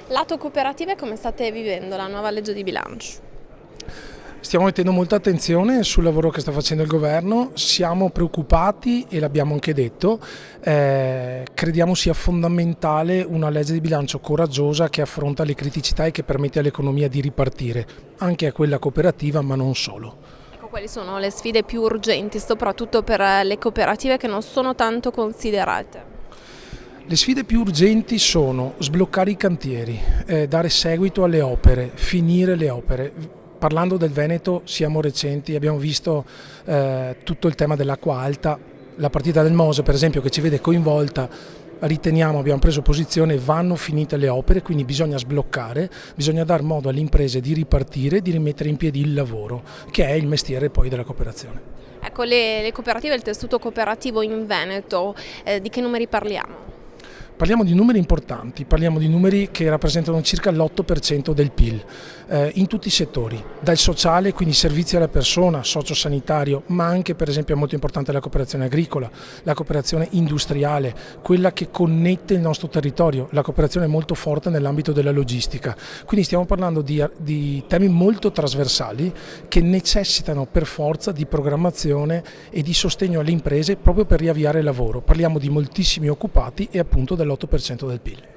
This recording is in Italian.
Lato cooperative, come state vivendo la nuova legge di bilancio? Stiamo mettendo molta attenzione sul lavoro che sta facendo il governo, siamo preoccupati e l'abbiamo anche detto, crediamo sia fondamentale una legge di bilancio coraggiosa che affronta le criticità e che permette all'economia di ripartire, anche a quella cooperativa ma non solo. Ecco, quali sono le sfide più urgenti, soprattutto per le cooperative che non sono tanto considerate? Le sfide più urgenti sono sbloccare i cantieri, dare seguito alle opere, finire le opere. Parlando del Veneto siamo recenti, abbiamo visto tutto il tema dell'acqua alta, la partita del Mose per esempio che ci vede coinvolta, riteniamo, abbiamo preso posizione, vanno finite le opere, quindi bisogna sbloccare, bisogna dar modo alle imprese di ripartire, di rimettere in piedi il lavoro, che è il mestiere poi della cooperazione. Ecco, le cooperative, il tessuto cooperativo in Veneto, di che numeri parliamo? Parliamo di numeri importanti, parliamo di numeri che rappresentano circa l'8% del PIL in tutti i settori, dal sociale, quindi servizi alla persona, sociosanitario, ma anche per esempio è molto importante la cooperazione agricola, la cooperazione industriale, quella che connette il nostro territorio, la cooperazione è molto forte nell'ambito della logistica, quindi stiamo parlando di temi molto trasversali che necessitano per forza di programmazione e di sostegno alle imprese proprio per riavviare il lavoro, parliamo di moltissimi occupati e appunto dell'8% del PIL.